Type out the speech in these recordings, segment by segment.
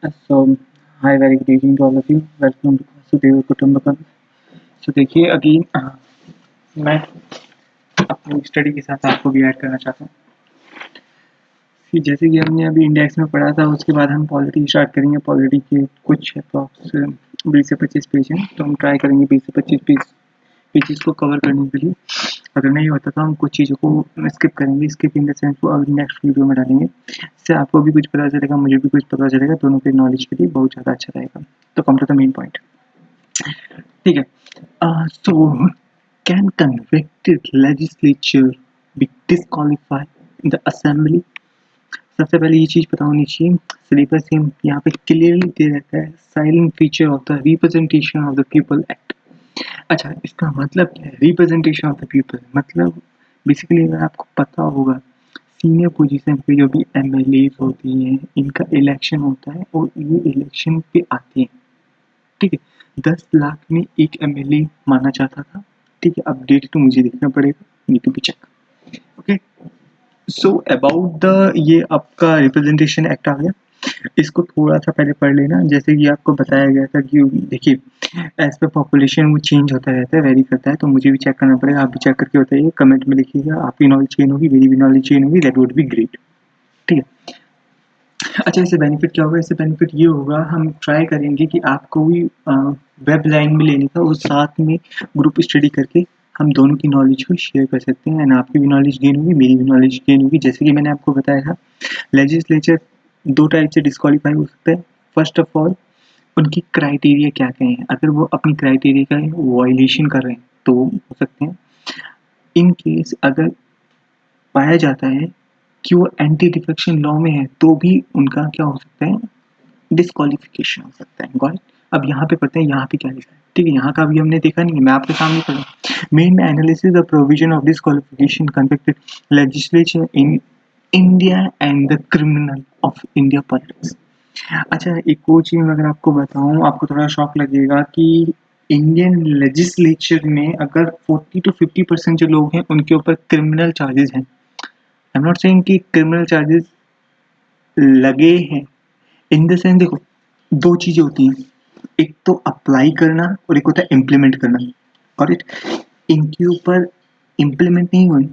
So, hi, very good evening to all of you. Welcome to Vasudeva Kutumbakam. So देखिए again मैं अपनी study के साथ आपको भी ऐड करना चाहता हूँ कि जैसे कि हमने अभी इंडेक्स में पढ़ा था, उसके बाद हम पॉलिटी स्टार्ट करेंगे। पॉलिटी के कुछ अप्रॉक्स 20 से 25 पेज हैं, तो हम ट्राई करेंगे 20 से 25 पेजेस को कवर करने के लिए। अगर नहीं होता तो हम कुछ चीज़ों को स्किप करेंगे। स्किप इन द सेंस वो अगली नेक्स्ट वीडियो में डालेंगे। इससे आपको भी कुछ पता चलेगा, मुझे भी कुछ पता चलेगा, दोनों के नॉलेज के लिए बहुत ज़्यादा अच्छा रहेगा। तो come to the main point, ठीक है। So, can convicted legislature be disqualified in the assembly? सबसे पहले ये चीज़ पता होनी चाहिए, सिलेबस से यहाँ पे क्लियरली दे रहता है silent feature of the representation of the people act. अच्छा, इसका मतलब क्या है रिप्रेजेंटेशन ऑफ द पीपल? मतलब बेसिकली अगर आपको पता होगा, सीनियर पोजीशन पे जो भी एमएलए होती हैं, इनका इलेक्शन होता है और ये इलेक्शन पे आते हैं, ठीक है। 10 लाख में एक एमएलए माना जाता था, ठीक है। अपडेट तो मुझे देखना पड़ेगा, need to be check. Okay, so about the ये आपका रिप्रेजेंटेशन एक्ट आ गया। इसको थोड़ा सा पहले पढ़ लेना। जैसे कि आपको बताया गया था कि देखिए एज पर पॉपुलेशन वो चेंज होता रहता है, वेरी करता है, तो मुझे भी चेक करना पड़ेगा। आप भी चेक करके बताइए, कमेंट में लिखिएगा। आपकी नॉलेज चेंज होगी, मेरी भी नॉलेज चेंज होगी, दैट वुड बी ग्रेट, ठीक है। अच्छा, इससे बेनिफिट क्या होगा? इससे बेनिफिट ये होगा, हम ट्राई करेंगे कि आपको भी वेब लाइन में लेने का, और साथ में ग्रुप स्टडी करके हम दोनों की नॉलेज को शेयर कर सकते हैं। एंड आपकी भी नॉलेज गेन होगी, मेरी भी नॉलेज गेन होगी। जैसे कि मैंने आपको बताया था, लेजिस्लेचर 2 टाइप से डिस्क्वालीफाई हो सकता है। फर्स्ट ऑफ ऑल, उनकी क्राइटेरिया क्या-क्या हैं? अगर वो अपनी क्राइटेरिया का वायलेशन कर रहे हैं, तो हो सकते हैं। इन केस अगर पाया जाता है कि वो एंटी डिफेक्शन लॉ में है, तो भी उनका क्या हो सकता है? डिस्क्वालिफिकेशन हो सकता है। Got it? अब यहाँ पे पढ़ते हैं, यहाँ पे क्या लिखा है, ठीक है। यहाँ का भी हमने देखा नहीं है, मैं आपके सामने पढ़ रहा हूँ। Main analysis the provision of disqualification conducted legislature in India and the criminal of India politics. अच्छा, एक और चीज़ अगर आपको बताऊँ, आपको थोड़ा शॉक लगेगा कि इंडियन लेजिस्लेचर में अगर 40 to 50% जो लोग हैं, उनके ऊपर क्रिमिनल चार्जेस हैं। आई एम नॉट सेइंग कि क्रिमिनल चार्जेस लगे हैं, इन द सेंस देखो, 2 चीज़ें होती हैं, एक तो अप्लाई करना और एक होता है इम्प्लीमेंट करना। Got it? इनके ऊपर इम्प्लीमेंट नहीं हुए,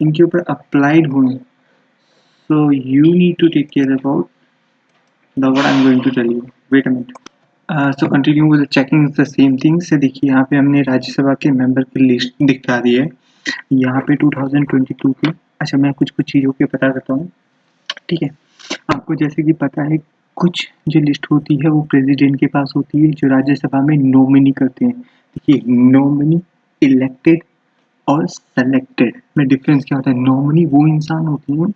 इनके ऊपर अप्लाइड हुए। So you need to take care about the what I am going to tell you. Wait a minute. So continue with checking the same things. देखिए यहाँ पे हमने राज्यसभा के मेंबर की लिस्ट दिखा दी है, यहाँ पे 2022 के। अच्छा, मैं कुछ कुछ चीज़ों के पता करता हूँ, ठीक है। आपको जैसे कि पता है, कुछ जो लिस्ट होती है वो प्रेसिडेंट के पास होती है, जो राज्यसभा में नॉमिनी करते हैं। देखिए, नॉमिनी, इलेक्टेड और सेलेक्टेड में डिफरेंस क्या होता है? नॉमिनी वो इंसान होती हैं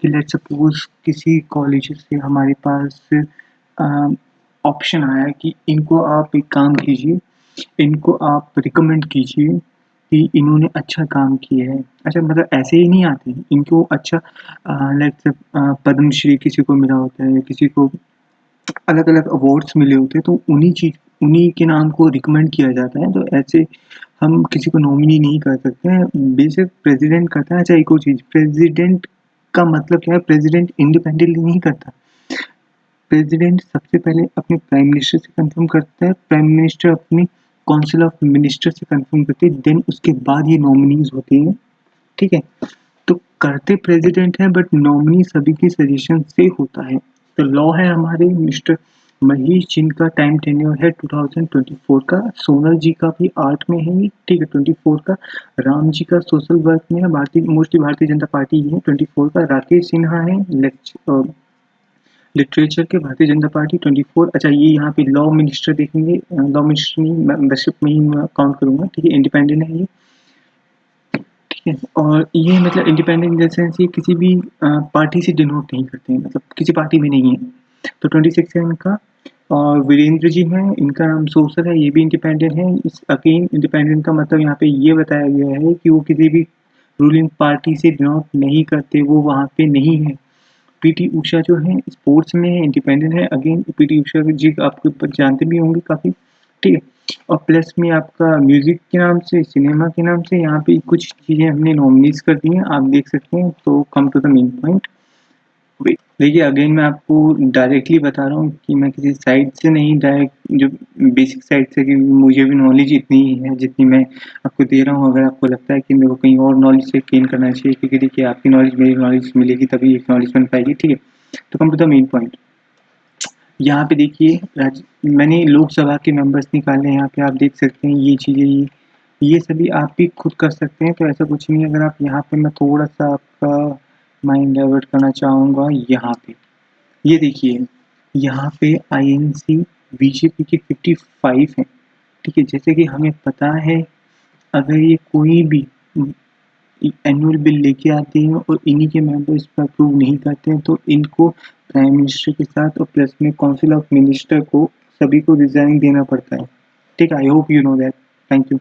कि लेट्स सपोज किसी कॉलेज से हमारे पास ऑप्शन आया कि इनको आप एक काम कीजिए, इनको आप रिकमेंड कीजिए कि इन्होंने अच्छा काम किया है। अच्छा, मतलब ऐसे ही नहीं आते, इनको अच्छा लेट्स पद्मश्री किसी को मिला होता है, किसी को अलग-अलग अवार्ड्स मिले होते हैं, तो उन्हीं के नाम को रिकमेंड किया जाता है। तो ऐसे हम किसी को नॉमिनी नहीं कर सकते हैं, बेशक प्रेसिडेंट करता है। अच्छा, एक और चीज़, प्रेसिडेंट का मतलब क्या है? प्रेसिडेंट इंडिपेंडेंटली नहीं करता। प्रेसिडेंट सबसे पहले अपने प्राइम मिनिस्टर से कंफर्म करता है, प्राइम मिनिस्टर अपनी काउंसिल ऑफ मिनिस्टर से कंफर्म करते हैं, देन उसके बाद ये नॉमिनीज होते हैं, ठीक है। तो करते प्रेसिडेंट हैं, बट नॉमिनी सभी के सजेशन से होता है। तो लॉ है हमारे मिस्टर महेश, जिनका टाइम टेन्योर है 2024 का। सोनल जी का भी 8 में है, ठीक है, 24 का। राम जी का सोशल वर्क में है, मोस्टली भारतीय जनता पार्टी ही है, 24 का। राकेश सिन्हा है लिटरेचर के, भारतीय जनता पार्टी, 24। अच्छा, ये यहाँ पे लॉ मिनिस्टर देखेंगे, लॉ मिनिस्टर नहीं, मेंबरशिप में ही मैं काउंट करूँगा, ठीक है। इंडिपेंडेंट है ये, ठीक है। और ये मतलब इंडिपेंडेंट इन द सेंस ये किसी भी पार्टी से डिनोट नहीं करते हैं, मतलब किसी पार्टी में नहीं है। तो 26 है इनका। और वीरेंद्र जी हैं, इनका नाम सोशल है, ये भी इंडिपेंडेंट है। इस अगेन इंडिपेंडेंट का मतलब यहाँ पे ये बताया गया है कि वो किसी भी रूलिंग पार्टी से डिनोट नहीं करते, वो वहाँ पे नहीं है। पीटी उषा जो है स्पोर्ट्स में इंडिपेंडेंट है। अगेन पीटी उषा जी आपके ऊपर जानते भी होंगे काफ़ी, ठीक है। और प्लस में आपका म्यूज़िक के नाम से, सिनेमा के नाम से यहाँ पे कुछ चीज़ें हमने नॉमिनीज कर दी हैं, आप देख सकते हैं। तो come to the main point, wait. देखिए अगेन मैं आपको डायरेक्टली बता रहा हूँ कि मैं किसी साइट से नहीं, डायरेक्ट जो बेसिक साइट से, कि मुझे भी नॉलेज इतनी ही है जितनी मैं आपको दे रहा हूँ। अगर आपको लगता है कि मेरे को कहीं और नॉलेज से गेन करना चाहिए, क्योंकि देखिए आपकी नॉलेज मेरी नॉलेज मिलेगी तभी एक नॉलेज बन पाएगी, ठीक है। तो come to the main point, यहाँ पे देखिए मैंने लोकसभा के मेंबर्स निकाले हैं, यहाँ पे आप देख सकते हैं ये चीज़ें, ये सभी आप भी खुद कर सकते हैं, तो ऐसा कुछ नहीं है। अगर आप यहाँ पे, मैं थोड़ा सा आपका माइंड डाइवर्ट करना चाहूँगा, यहाँ पे ये देखिए, यहाँ पे आईएनसी बीजेपी के 55 हैं, ठीक है। जैसे कि हमें पता है, अगर ये कोई भी एनुअल बिल लेके आते हैं और इन्हीं के मेंबर्स पर अप्रूव नहीं करते हैं, तो इनको प्राइम मिनिस्टर के साथ और प्लस में काउंसिल ऑफ मिनिस्टर को सभी को रिजाइन देना पड़ता है, ठीक है। I hope you know that. Thank you.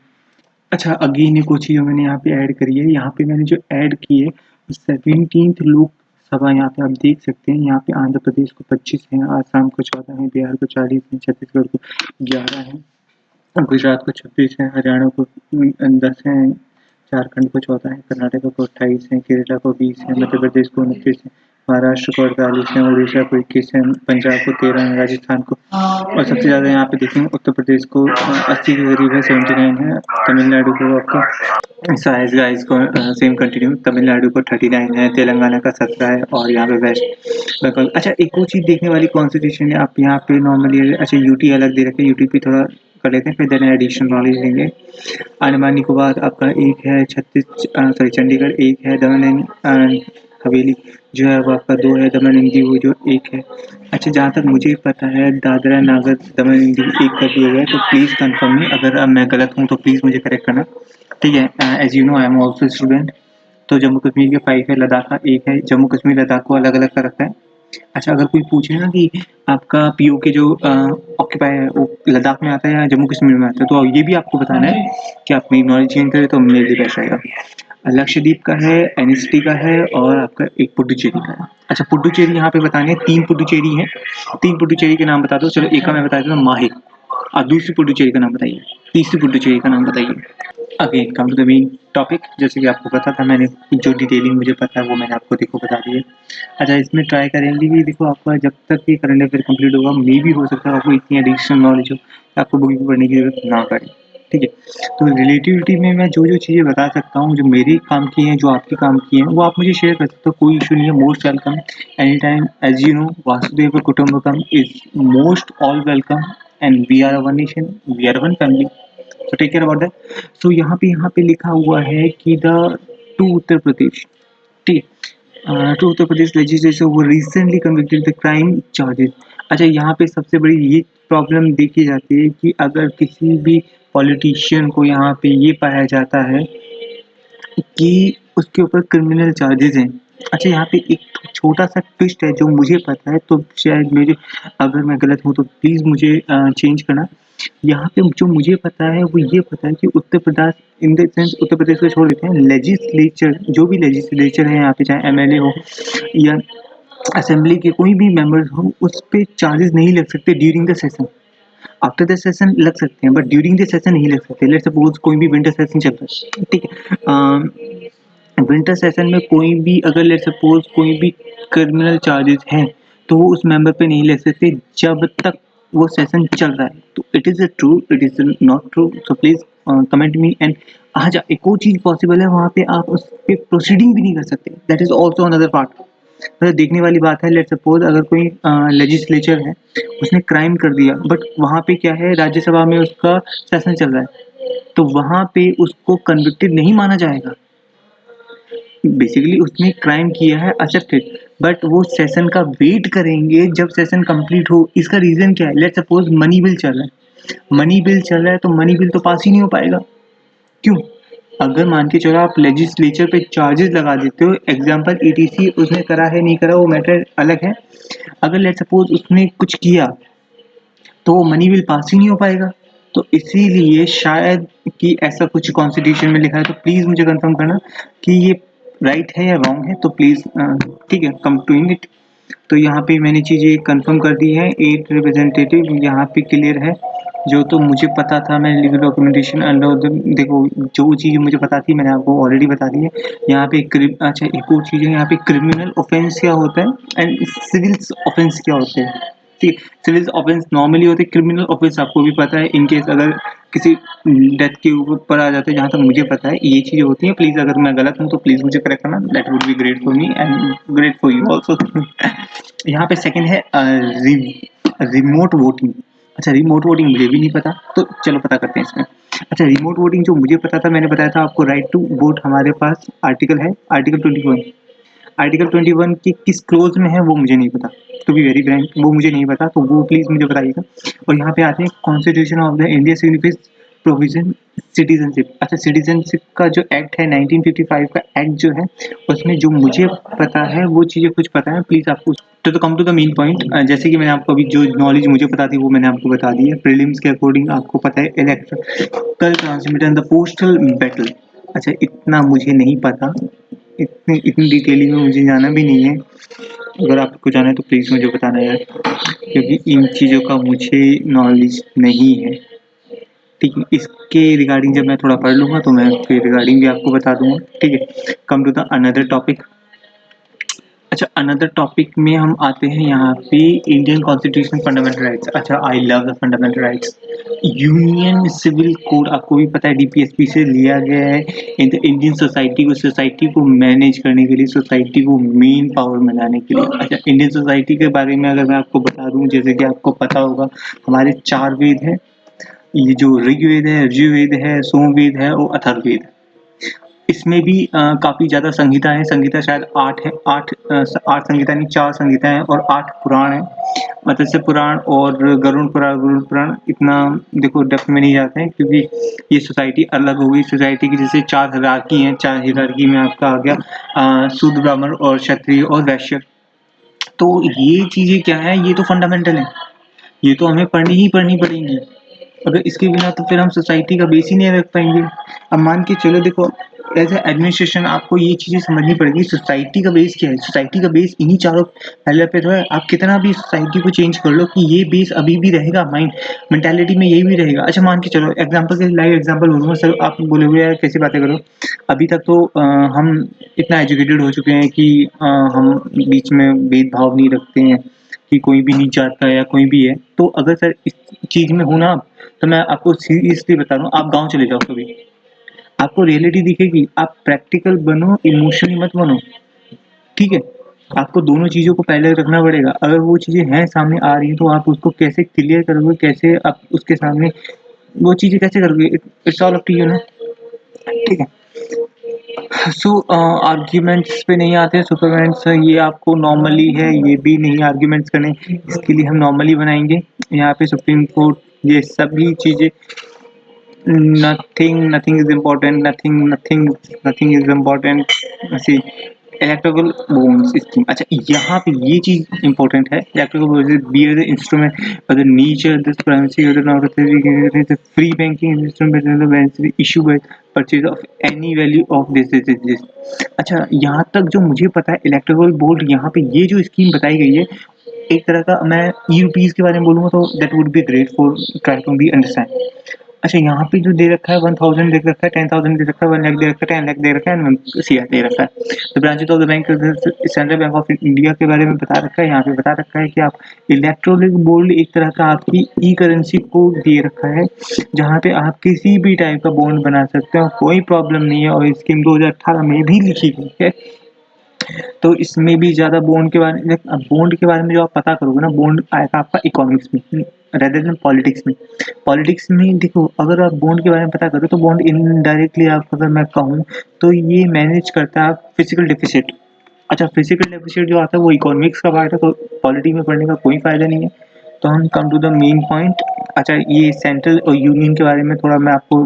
अच्छा, अगेन एक और चीज़ मैंने यहाँ पे ऐड करी है। यहाँ पे मैंने जो ऐड की है, 17th लोकसभा यहाँ पे आप देख सकते हैं। यहाँ पे आंध्र प्रदेश को 25 हैं, आसाम को 14 हैं, बिहार को 40 हैं, छत्तीसगढ़ को 11 हैं, गुजरात को 26 हैं, हरियाणा को 10 हैं, झारखंड को 14 हैं, कर्नाटक को 28 हैं, केरला को 20 हैं, मध्य प्रदेश को 29 हैं, महाराष्ट्र को 48 हैं, उड़ीसा को 21 हैं, पंजाब को 13 हैं, राजस्थान को, और सबसे ज़्यादा यहाँ पे देखेंगे उत्तर प्रदेश को 80 के करीब है, 79 है, तमिलनाडु को आपको साइज गाइस को सेम कंटिन्यू, तमिलनाडु को 39 है, तेलंगाना का 17 है, और यहाँ पे वेस्ट बंगाल। अच्छा, एक और चीज़ देखने वाली कॉन्स्टिट्यूशन है, आप यहाँ पे नॉर्मली, अच्छा यूटी अलग दे रखे हैं, यूटी पे थोड़ा कर लेते हैं, फिर देन एडिशनल नॉलेज लेंगे। अंडमान निकोबार आपका एक है, सॉरी चंडीगढ़ एक है, दमन एंड हवेली जो है वो आपका 2 है, दमन एंड दीव जो 1 है। अच्छा, जहाँ तक मुझे पता है दादरा नागर दमन एंड दीव 1 कर दिया गया है, तो प्लीज़ कन्फर्म मी, अगर मैं गलत हूँ तो प्लीज़ मुझे करेक्ट करना, ठीक है। As you know I am also student. तो जम्मू कश्मीर के 5 है, लद्दाख का 1 है, जम्मू कश्मीर लद्दाख को अलग अलग कर रखा है। अच्छा, अगर कोई पूछे ना कि आपका पीओके जो ऑक्यूपाई है वो लद्दाख में आता है या जम्मू कश्मीर में आता है, तो ये भी आपको बताना है कि आप मेरी नॉलेज गेन करें, तो मेरे लिए बेस्ट रहेगा। लक्षद्वीप का है, एनएसटी का है, और आपका एक पुडुचेरी का है। अच्छा, पुडुचेरी यहाँ पे बताने हैं, 3 पुडुचेरी हैं, 3 पुडुचेरी के नाम बता दो। चलो, एक का मैं बता देता हूँ, माहे। और दूसरी पुडुचेरी का नाम बताइए, तीसरी पुडुचेरी का नाम बताइए। Again come to the main topic, जैसे कि आपको पता था, मैंने जो डिटेलिंग मुझे पता है वो मैंने आपको देखो बता दी है। अच्छा, इसमें ट्राई करेंगे कि देखो आपका जब तक ये करंट अफेयर कंप्लीट होगा, मे भी हो सकता है आपको इतनी एडिशनल नॉलेज हो कि आपको बुक भी पढ़ने की जरूरत ना पड़े, ठीक है। तो रिलेटिविटी में मैं जो जो चीज़ें बता सकता हूँ, जो मेरी काम की हैं, जो आपके काम की हैं, वो आप मुझे शेयर कर सकते हो, कोई इशू नहीं है। Most welcome any time. As you know, वासुदेव कुटुंबकम is most all welcome, and we are one nation, we are one family, so take care about that। so यहाँ पे लिखा हुआ है कि द टू उत्तर प्रदेश, ठीक है, टू उत्तर प्रदेश लेजिस्लेचर वो recently convicted the crime charges. अच्छा, यहाँ पे सबसे बड़ी ये प्रॉब्लम देखी जाती है कि अगर किसी भी पॉलिटिशियन को यहाँ पे ये पाया जाता है कि उसके ऊपर क्रिमिनल चार्जेस हैं। अच्छा, यहाँ पे एक छोटा सा ट्विस्ट है जो मुझे पता है, तो शायद मेरे, अगर मैं गलत हूँ तो प्लीज़ मुझे चेंज करना। यहाँ पे जो मुझे पता है वो ये पता है कि Uttar Pradesh, in the sense Uttar Pradesh को छोड़ देते हैं, लेजिस्लेचर, जो भी लेजिस्लेचर है यहाँ पे, चाहे एमएलए हो या असेंबली के कोई भी मेंबर्स हो, उस पे चार्जेस नहीं लग सकते during the session. After the session लग सकते हैं, बट ड्यूरिंग द सेशन नहीं लग सकते। लेट्स सपोज कोई भी विंटर सेशन चल रहा है, ठीक है, विंटर सेशन में कोई भी, अगर लेट्स सपोज कोई भी क्रिमिनल चार्जेस हैं, तो वो उस मेंबर पे नहीं ले सकते जब तक वो सेशन चल रहा है। तो it is true, it is not true, so please comment me. And हाँ, एक और चीज़ पॉसिबल है, वहाँ पे आप उस पे प्रोसीडिंग भी नहीं कर सकते, that is also another part. मतलब देखने वाली बात है, लेट्स सपोज अगर कोई लेजिस्लेचर है, उसने क्राइम कर दिया, बट वहाँ पे क्या है, राज्यसभा में उसका सेशन चल रहा है, तो वहाँ पे उसको कन्विक्टेड नहीं माना जाएगा। बेसिकली उसने क्राइम किया है, एक्सेप्टेड, बट वो सेशन का वेट करेंगे जब सेशन कंप्लीट हो। इसका रीजन क्या है, लेट्स सपोज मनी बिल चल रहा है, मनी बिल चल रहा है, तो मनी बिल तो पास ही नहीं हो पाएगा। क्यों? अगर मान के चलो आप लेजिस्लेचर पे चार्जेस लगा देते हो, एग्जाम्पल ईटीसी उसने करा है नहीं करा वो मैटर अलग है, अगर लेट्स सपोज उसने कुछ किया तो वो मनी बिल पास ही नहीं हो पाएगा। तो इसीलिए शायद कि ऐसा कुछ कॉन्स्टिट्यूशन में लिखा है, तो प्लीज़ मुझे कंफर्म करना कि ये राइट है या रॉन्ग है, तो प्लीज़ ठीक है, कम टू इट। तो यहाँ पे मैंने चीज़ें कंफर्म कर दी है, 8 रिप्रेजेंटेटिव यहाँ पे क्लियर है। जो तो मुझे पता था, मैंने लीगल डॉक्यूमेंटेशन देखो, जो चीज़ मुझे पता थी मैंने आपको ऑलरेडी बता दी है। यहाँ पे अच्छा एक और चीज़ है, यहाँ पे क्रिमिनल ऑफेंस क्या होता है एंड सिविल ऑफेंस क्या होते हैं। ठीक है, सिविल ऑफेंस नॉर्मली होते हैं, क्रिमिनल ऑफेंस आपको भी पता है, इन केस अगर किसी डेथ के ऊपर आ जाते हैं, जहाँ तक मुझे पता है ये चीज़ें होती हैं। प्लीज़ अगर मैं गलत हूँ तो प्लीज़ मुझे करेक्ट करना, that would be great for me and great for you also. यहाँ पे सेकंड है रिमोट वोटिंग। अच्छा, रिमोट वोटिंग मुझे भी नहीं पता, तो चलो पता करते हैं इसमें। अच्छा, रिमोट वोटिंग जो मुझे पता था, मैंने बताया था आपको, राइट टू वोट हमारे पास आर्टिकल है, आर्टिकल 21। आर्टिकल 21 के किस क्लोज में है वो मुझे नहीं पता, टू बी वेरी फ्रैंक वो मुझे नहीं पता, तो वो प्लीज़ मुझे बताइएगा। और यहाँ पे आते हैं constitution of the India significance provision citizenship. अच्छा, सिटीजनशिप का जो एक्ट है 1955 का एक्ट जो है, उसमें जो मुझे पता है वो चीज़ें कुछ पता है, प्लीज़ आपको। तो come to the main point, जैसे कि मैंने आपको अभी जो नॉलेज मुझे पता थी वो मैंने आपको बता दी है। प्रीलिम्स के अकॉर्डिंग आपको पता है electrical transmitter and the postal battle. अच्छा, इतना मुझे नहीं पता, इतनी इतनी डिटेलिंग में मुझे जाना भी नहीं है। अगर आपको जाना है तो प्लीज़ मुझे बताना यार, क्योंकि इन चीज़ों का मुझे नॉलेज नहीं है। ठीक है, इसके रिगार्डिंग जब मैं थोड़ा पढ़ लूँगा तो मैं उसके रिगार्डिंग भी आपको बता दूँगा। ठीक है, come to the another topic. अच्छा, अनदर टॉपिक में हम आते हैं यहाँ पे इंडियन कॉन्स्टिट्यूशन फंडामेंटल राइट्स। अच्छा, I love the fundamental rights. Union civil code आपको भी पता है डीपीएसपी से लिया गया है। इन द इंडियन सोसाइटी को मैनेज करने के लिए, सोसाइटी को मेन पावर बनाने के लिए। अच्छा, इंडियन सोसाइटी के बारे में अगर मैं आपको बता दूं, जैसे कि आपको पता होगा हमारे 4 वेद हैं। ये जो ऋग्वेद है, यजुर्वेद है, सोमवेद है और अथर्ववेद। इसमें भी काफ़ी ज़्यादा संहिता है, संहिता शायद 8 है, 8 संहिता नहीं 4 संहिता है और 8 पुराण है। मत्स्य पुराण और गरुड़ पुराण इतना देखो डेप्थ में नहीं जाते हैं, क्योंकि ये सोसाइटी अलग हो गई। सोसाइटी की जैसे 4 हिरार्की हैं, 4 हिरार्की में आपका आ गया शूद्र, ब्राह्मण और क्षत्रिय और वैश्य। तो ये चीज़ें क्या है, ये तो फंडामेंटल है, ये तो हमें पढ़नी ही पढ़नी पड़ेंगी। अगर इसके बिना तो फिर हम सोसाइटी का बेस ही नहीं रख पाएंगे। अब मान के चलो, देखो एज ए एडमिनिस्ट्रेशन आपको ये चीज़ें समझनी पड़ेगी, सोसाइटी का बेस क्या है। सोसाइटी का बेस इन्हीं चारों पहले पे तो है। आप कितना भी सोसाइटी को चेंज कर लो कि ये बेस अभी भी रहेगा, माइंड मेंटालिटी में यही भी रहेगा। अच्छा, मान के चलो एग्जाम्पल के लाइव एग्जाम्पल बोलूँगा सर, आप बोले हुए यार कैसी बातें करो। अभी तक तो हम इतना एजुकेटेड हो चुके हैं कि हम बीच में भेदभाव नहीं रखते हैं कि कोई भी नहीं चाहता या कोई भी है। तो अगर सर इस चीज़ में हो ना, तो मैं आपको सीरियसली बता रहा हूँ, आप गाँव चले जाओ कभी, आपको रियलिटी दिखेगी। आप प्रैक्टिकल बनो, इमोशनली मत बनो। ठीक है, आपको दोनों चीज़ों को पहले रखना पड़ेगा। अगर वो चीज़ें हैं सामने आ रही हैं तो आप उसको कैसे क्लियर करोगे, कैसे आप उसके सामने वो चीज़ें कैसे करोगे, it's all up to you ना। ठीक है, सो आर्ग्यूमेंट्स पे नहीं आते, सुपरमेंट्स ये आपको नॉर्मली है, ये भी नहीं आर्ग्यूमेंट्स करने, इसके लिए हम नॉर्मली बनाएंगे। यहाँ पे सुप्रीम कोर्ट, ये सभी चीज़ें nothing is important, nothing is important। C electrical bonds scheme. अच्छा, यहाँ पे ये चीज इंपॉर्टेंट है, electrical bonds be the instrument for the nature this privacy और not free banking instrument issue by purchase of any value of this. अच्छा, यहाँ तक जो मुझे पता है इलेक्ट्रिकल बोर्ड, यहाँ पे ये जो स्कीम बताई गई है, एक तरह का मैं ई रुपीज़ के बारे में बोलूँगा तो that would be great for try to be understand. अच्छा, यहाँ पे जो दे रखा है 1000 दे रखा है, 10,000 दे रखा है, 1 लाख दे रखा है, 10 लाख दे रखा है, 1 सीआर दे रखा है। तो branches of the bank, central bank of India के बारे में बता रखा है। यहाँ पे बता रखा है कि आप इलेक्ट्रॉनिक बोल्ड एक तरह का आपकी ई करेंसी को दे रखा है, जहाँ पे आप किसी भी टाइप का बॉन्ड बना सकते हो, कोई प्रॉब्लम नहीं है। और स्कीम 2018 में भी लिखी गई है। तो इसमें भी ज़्यादा बॉन्ड के बारे में जो आप पता करोगे ना, बॉन्ड आएगा आपका इकोनॉमिक्स में रेदर देन पॉलिटिक्स में। पॉलिटिक्स में देखो, अगर आप बॉन्ड के बारे में पता करो तो बॉन्ड इनडायरेक्टली आप, अगर मैं कहूँ तो ये मैनेज करता है फिजिकल डेफिसिट। अच्छा, फिजिकल डेफिसिट जो आता है वो इकोनॉमिक्स का पार्ट है, तो पॉलिटी में पढ़ने का कोई फ़ायदा नहीं है। तो हम come to the main point. अच्छा, ये सेंट्रल और यूनियन के बारे में थोड़ा मैं आपको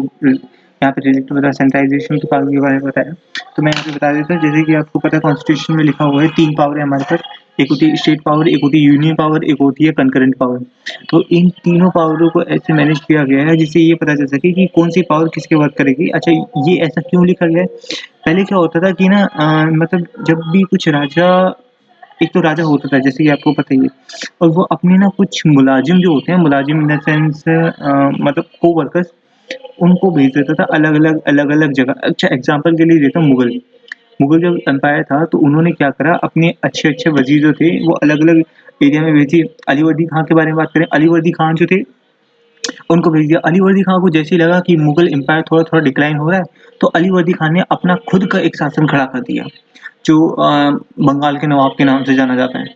यहाँ पे रिलेटेड बता, सेंट्रलाइजेशन के पावर के बारे में बताया। तो मैं यहाँ पे बता देता हूँ, जैसे कि आपको पता है कॉन्स्टिट्यूशन में लिखा हुआ है 3 पावर है हमारे पास। एक होती है स्टेट पावर, एक होती है यूनियन पावर, एक होती है कंकरेंट पावर। तो इन तीनों पावरों को ऐसे मैनेज किया गया है जिससे ये पता चल सके कि कौन सी पावर किसके वर्क करेगी। अच्छा, ये ऐसा क्यों लिखा गया है? पहले क्या होता था कि ना मतलब जब भी कुछ राजा एक तो राजा होता था जैसे कि आपको पता ही है, और वो अपने ना कुछ मुलाजिम जो होते हैं, मुलाजिम इन द सेंस मतलब कोवर्कर्स, उनको भेज देता था अलग-अलग जगह। अच्छा एग्ज़ाम्पल के लिए देता हूँ मुगल। मुगल जब एम्पायर था तो उन्होंने क्या करा, अपने अच्छे-अच्छे वज़ीर जो थे वो अलग-अलग एरिया में भेज दिए। अलीवर्दी खां के बारे में बात करें, अलीवर्दी खान जो थे उनको भेज दिया। अलीवर्दी खां को जैसे ही लगा कि मुगल एम्पायर थोड़ा-थोड़ा डिक्लाइन हो रहा है, तो अलीवर्दी खान ने अपना खुद का एक शासन खड़ा कर दिया, जो बंगाल के नवाब के नाम से जाना जाता है।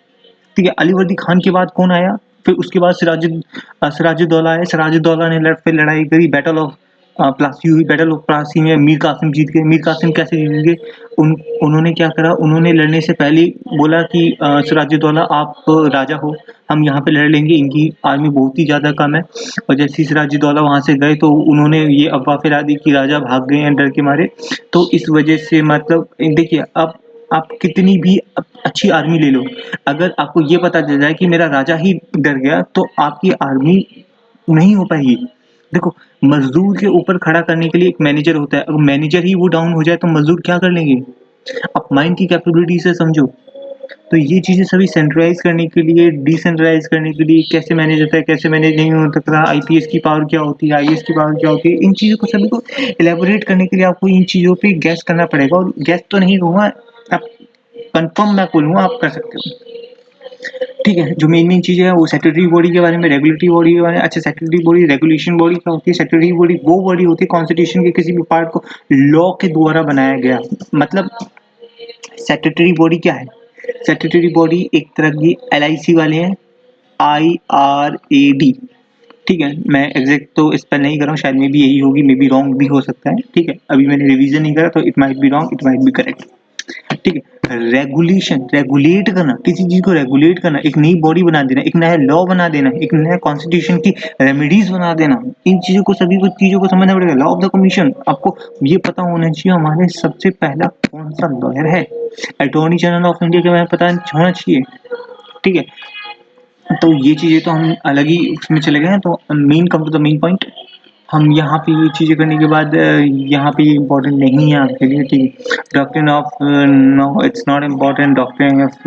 ठीक है, अलीवर्दी खान के बाद कौन आया? फिर उसके बाद सिराजुद्दौला आए। सिराजुद्दौला ने फिर लड़ाई करी, बैटल ऑफ प्लासी हुई। बैटल ऑफ प्लासी में मीर कासिम जीत गए। मीर कासिम कैसे जीत गए? उन्होंने क्या करा, उन्होंने लड़ने से पहले ही बोला कि सिराजुद्दौला आप राजा हो, हम यहाँ पे लड़ लेंगे, इनकी आर्मी बहुत ही ज़्यादा कम है। और जैसे ही सिराजुद्दौला वहाँ से गए तो उन्होंने ये अफ़वाह फैला दी कि राजा भाग गए हैं डर के मारे। तो इस वजह से मतलब देखिए, अब आप कितनी भी अच्छी आर्मी ले लो, अगर आपको ये पता चल जाए कि मेरा राजा ही डर गया, तो आपकी आर्मी नहीं हो पाएगी। देखो, मज़दूर के ऊपर खड़ा करने के लिए एक मैनेजर होता है, अगर मैनेजर ही वो डाउन हो जाए तो मज़दूर क्या कर लेंगे? आप माइंड की कैपेबिलिटी से समझो। तो ये चीज़ें सभी सेंट्रलाइज़ करने के लिए, डिसेंट्रलाइज़ करने के लिए कैसे मैनेज होता है, कैसे मैनेज नहीं हो सकता, आईपीएस की पावर क्या होती है, आईएएस की पावर क्या होती है, इन चीज़ों को सभी को इलैबोरेट करने के लिए आपको इन चीज़ों पे गैस करना पड़ेगा, और गैस तो नहीं कहूँगा, आप कन्फर्म मैं बोलूँगा, आप कर सकते हो। ठीक है, जो मेन चीज़ें हैं वो स्टैट्यूटरी बॉडी के बारे में, रेगुलेटरी बॉडी के बारे में। अच्छा, स्टैट्यूटरी बॉडी, रेगुलेशन बॉडी क्या होती है? स्टैट्यूटरी बॉडी वो बॉडी होती है कॉन्स्टिट्यूशन के किसी भी पार्ट को लॉ के द्वारा बनाया गया। मतलब स्टैट्यूटरी बॉडी क्या है? स्टैट्यूटरी बॉडी एक तरह की एलआईसी वाले हैं, IRAD। ठीक है, मैं एग्जैक्ट तो स्पेल नहीं कर रहा हूँ, शायद मे बी यही होगी, मे बी रॉन्ग भी हो सकता है। ठीक है, अभी मैंने रिवीजन नहीं करा तो it might be wrong, it might be correct. ठीक है, रेगुलेशन, रेगुलेट करना, किसी चीज को रेगुलेट करना, एक नई बॉडी बना देना, एक नया लॉ बना देना, एक नया कॉन्स्टिट्यूशन की रेमेडीज बना देना, इन चीजों को, सभी कुछ चीजों को समझना पड़ेगा। लॉ ऑफ द कमीशन, आपको ये पता होना चाहिए हमारे सबसे पहला कौन सा लॉयर है। अटॉर्नी जनरल ऑफ इंडिया के बारे में पता होना चाहिए। ठीक है, तो ये चीजें तो हम अलग ही उसमें चले गए हैं। तो main come to the main point, हम यहाँ पे ये चीज़ें करने के बाद यहाँ पे ये इम्पोर्टेंट नहीं है आपके लिए। ठीक है, doctrine of no, it's not important. Doctrine of,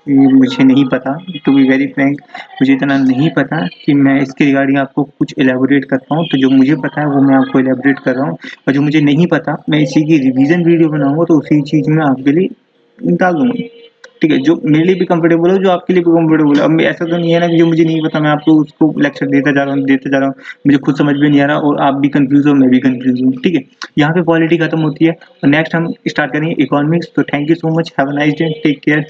ये मुझे नहीं पता, टू बी वेरी फ्रैंक, मुझे इतना नहीं पता कि मैं इसके रिगार्डिंग आपको कुछ एलेबोरेट कर पाऊँ। तो जो मुझे पता है वो मैं आपको एलेबोरेट कर रहा हूँ, और जो मुझे नहीं पता मैं इसी की रिवीजन वीडियो बनाऊँगा, तो उसी चीज़ में आपके लिए डाल दूँगा। ठीक है, जो मेरे लिए भी कंफर्टेबल हो, जो आपके लिए भी कंफर्टेबल हो। अब ऐसा तो नहीं है ना कि जो मुझे नहीं पता मैं आपको उसको लेक्चर देता जा रहा हूँ, मुझे खुद समझ में नहीं आ रहा और आप भी कंफ्यूज हो, मैं भी कंफ्यूज हूँ। ठीक है, यहाँ पे पॉलिटी खत्म होती है और नेक्स्ट हम स्टार्ट करेंगे इकोनॉमिक्स। तो thank you so much, have a nice day, take care.